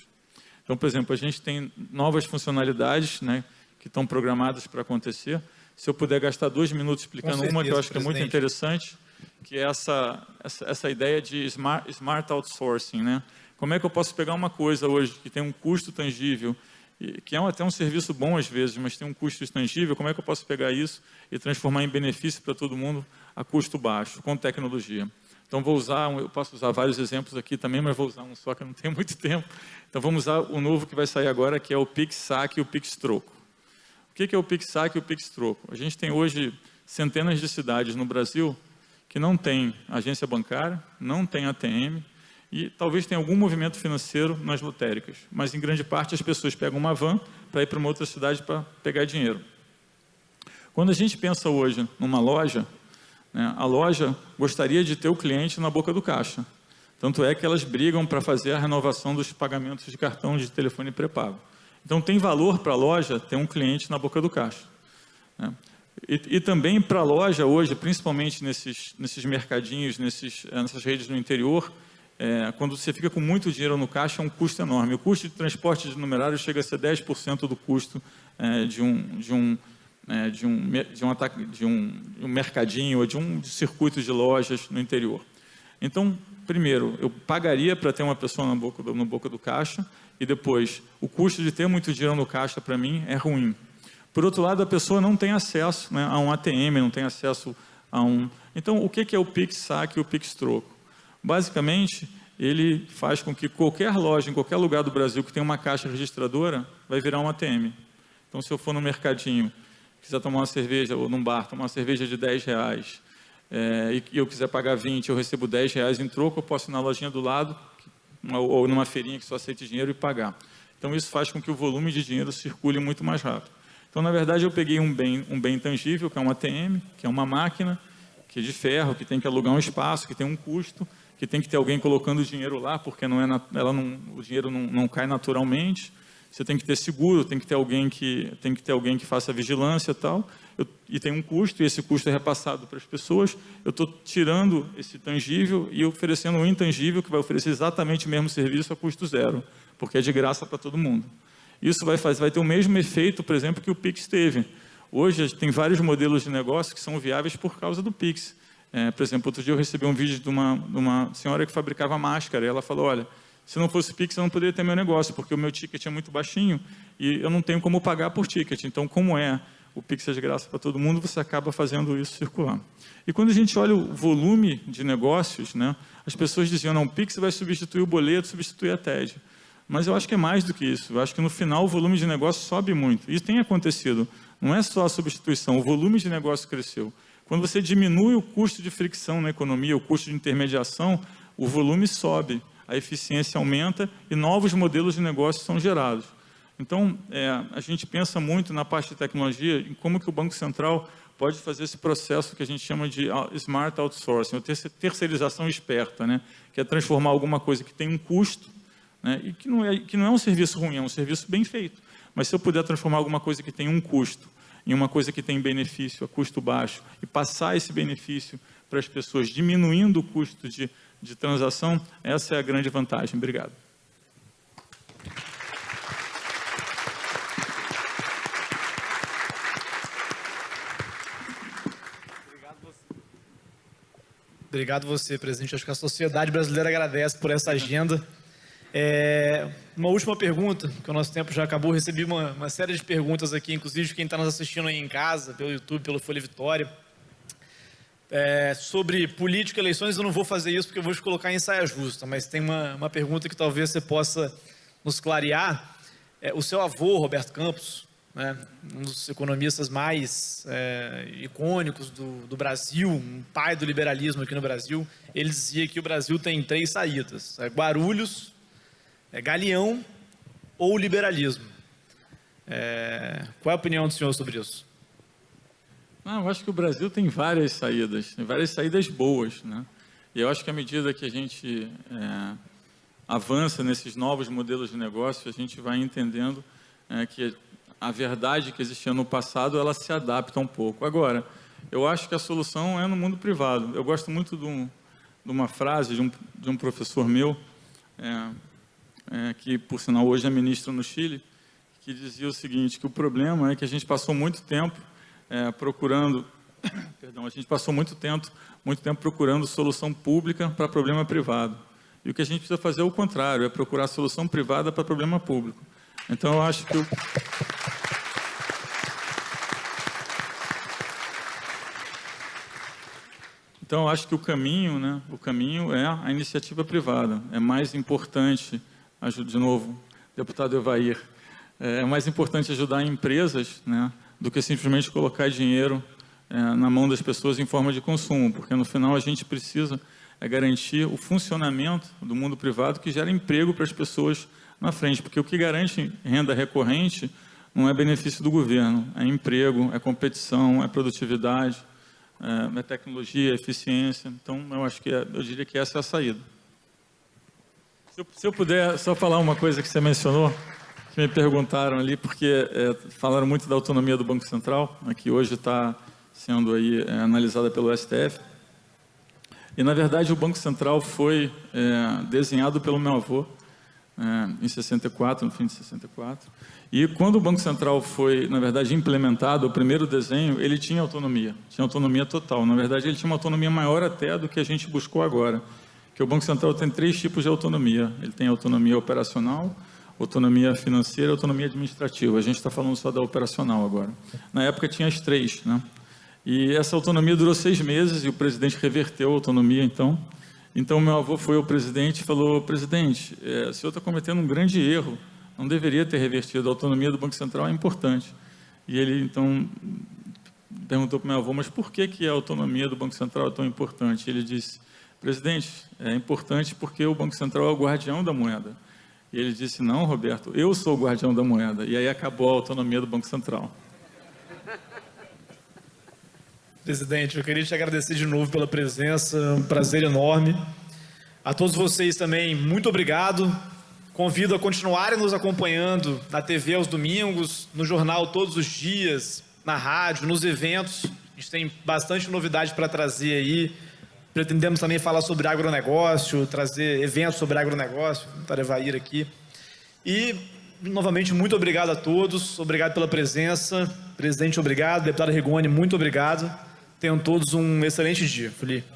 [SPEAKER 2] Então, por exemplo, a gente tem novas funcionalidades, né, que estão programadas para acontecer. Se eu puder gastar 2 minutos explicando uma que eu acho que é muito interessante, que é essa ideia de smart outsourcing, né? Como é que eu posso pegar uma coisa hoje que tem um custo tangível, que é até um serviço bom às vezes, mas tem um custo intangível, como é que eu posso pegar isso e transformar em benefício para todo mundo a custo baixo, com tecnologia? Então, eu posso usar vários exemplos aqui também, mas vou usar um só, que eu não tenho muito tempo. Então, vamos usar o novo que vai sair agora, que é o Pix Saque e o Pix Troco. O que é o Pix Saque e o Pix Troco? A gente tem hoje centenas de cidades no Brasil que não tem agência bancária, não tem ATM, e talvez tenha algum movimento financeiro nas lotéricas. Mas, em grande parte, as pessoas pegam uma van para ir para uma outra cidade para pegar dinheiro. Quando a gente pensa hoje numa loja, né, a loja gostaria de ter o cliente na boca do caixa. Tanto é que elas brigam para fazer a renovação dos pagamentos de cartão de telefone pré-pago. Então, tem valor para a loja ter um cliente na boca do caixa, né? E também para a loja hoje, principalmente nesses mercadinhos, nessas redes no interior, quando você fica com muito dinheiro no caixa, é um custo enorme. O custo de transporte de numerário chega a ser 10% do custo de um mercadinho ou de um circuito de lojas no interior. Então, primeiro, eu pagaria para ter uma pessoa na boca do caixa, e depois, o custo de ter muito dinheiro no caixa, para mim, é ruim. Por outro lado, a pessoa não tem acesso, né, a um ATM, não tem acesso a um... Então, o que é o Pix Saque e o Pix Troco? Basicamente, ele faz com que qualquer loja, em qualquer lugar do Brasil que tem uma caixa registradora, vai virar um ATM. Então, se eu for no mercadinho, quiser tomar uma cerveja, ou num bar, tomar uma cerveja de R$10, e eu quiser pagar 20, eu recebo R$10 em troco, eu posso ir na lojinha do lado, ou numa feirinha que só aceite dinheiro e pagar. Então, isso faz com que o volume de dinheiro circule muito mais rápido. Então, na verdade, eu peguei um bem tangível, que é um ATM, que é uma máquina, que é de ferro, que tem que alugar um espaço, que tem um custo, que tem que ter alguém colocando dinheiro lá, porque o dinheiro não cai naturalmente. Você tem que ter seguro, tem que ter alguém que faça vigilância e tal, e tem um custo, e esse custo é repassado para as pessoas. Eu estou tirando esse tangível e oferecendo um intangível, que vai oferecer exatamente o mesmo serviço a custo zero, porque é de graça para todo mundo. Isso vai ter o mesmo efeito, por exemplo, que o Pix teve. Hoje, tem vários modelos de negócio que são viáveis por causa do Pix. Por exemplo, outro dia eu recebi um vídeo de uma senhora que fabricava máscara, e ela falou, olha, se não fosse Pix, eu não poderia ter meu negócio, porque o meu ticket é muito baixinho e eu não tenho como pagar por ticket. Então, como o Pix é de graça para todo mundo, você acaba fazendo isso circular. E quando a gente olha o volume de negócios, né, as pessoas diziam, não, o Pix vai substituir o boleto, substituir a TED. Mas eu acho que é mais do que isso. Eu acho que no final o volume de negócio sobe muito. Isso tem acontecido. Não é só a substituição, o volume de negócio cresceu. Quando você diminui o custo de fricção na economia, o custo de intermediação, o volume sobe, a eficiência aumenta e novos modelos de negócio são gerados. Então, a gente pensa muito na parte de tecnologia, em como que o Banco Central pode fazer esse processo que a gente chama de smart outsourcing, ou terceirização esperta, né? Que é transformar alguma coisa que tem um custo, né, e que não é um serviço ruim, é um serviço bem feito. Mas se eu puder transformar alguma coisa que tem um custo em uma coisa que tem benefício a custo baixo e passar esse benefício para as pessoas, diminuindo o custo de transação, essa é a grande vantagem. Obrigado.
[SPEAKER 1] Obrigado você, presidente. Acho que a sociedade brasileira agradece por essa agenda. Uma última pergunta, que o nosso tempo já acabou. Recebi uma série de perguntas aqui, inclusive de quem está nos assistindo aí em casa, pelo YouTube, pelo Folha Vitória. Sobre política e eleições, eu não vou fazer isso porque eu vou te colocar em saia justa, mas tem uma pergunta que talvez você possa nos clarear. O seu avô, Roberto Campos, né, um dos economistas mais icônicos do Brasil, um pai do liberalismo aqui no Brasil, ele dizia que o Brasil tem 3 saídas: Guarulhos, Galeão ou liberalismo. Qual é a opinião do senhor sobre isso?
[SPEAKER 2] Eu acho que o Brasil tem várias saídas boas, né? E eu acho que à medida que a gente avança nesses novos modelos de negócio, a gente vai entendendo que a verdade que existia no passado, ela se adapta um pouco. Agora, eu acho que a solução é no mundo privado. Eu gosto muito de uma frase de um professor meu, que, por sinal, hoje é ministro no Chile, que dizia o seguinte, que o problema é que a gente passou muito tempo procurando solução pública para problema privado. E o que a gente precisa fazer é o contrário, é procurar solução privada para problema público. Então, eu acho que Então, eu acho que o caminho, né, o caminho é a iniciativa privada. É mais importante, de novo, deputado Evair, é mais importante ajudar empresas, né, do que simplesmente colocar dinheiro na mão das pessoas em forma de consumo, porque no final a gente precisa garantir o funcionamento do mundo privado que gera emprego para as pessoas na frente, porque o que garante renda recorrente não é benefício do governo, é emprego, é competição, é produtividade, é tecnologia, é eficiência. Então, eu acho que eu diria que essa é a saída. Se eu puder só falar uma coisa que você mencionou, que me perguntaram ali, porque falaram muito da autonomia do Banco Central, que hoje está sendo aí analisada pelo STF. E, na verdade, o Banco Central foi desenhado pelo meu avô, em 64, no fim de 64. E quando o Banco Central foi, na verdade, implementado, o primeiro desenho, ele tinha autonomia total. Na verdade, ele tinha uma autonomia maior até do que a gente buscou agora. Que o Banco Central tem 3 tipos de autonomia. Ele tem autonomia operacional, autonomia financeira e autonomia administrativa. A gente está falando só da operacional agora. Na época tinha as 3, né? E essa autonomia durou 6 meses e o presidente reverteu a autonomia, então. Então, meu avô foi ao presidente e falou: presidente, o senhor está cometendo um grande erro, não deveria ter revertido, a autonomia do Banco Central é importante. E ele, então, perguntou para o meu avô: mas por que a autonomia do Banco Central é tão importante? E ele disse: presidente, é importante porque o Banco Central é o guardião da moeda. E ele disse: não, Roberto, eu sou o guardião da moeda. E aí acabou a autonomia do Banco Central.
[SPEAKER 1] Presidente, eu queria te agradecer de novo pela presença, um prazer enorme. A todos vocês também, muito obrigado. Convido a continuarem nos acompanhando na TV aos domingos, no jornal todos os dias, na rádio, nos eventos. A gente tem bastante novidade para trazer aí. Pretendemos também falar sobre agronegócio, trazer eventos sobre agronegócio, para Evair aqui. E, novamente, muito obrigado a todos, obrigado pela presença. Presidente, obrigado. Deputado Rigoni, muito obrigado. Tenham todos um excelente dia. Felipe.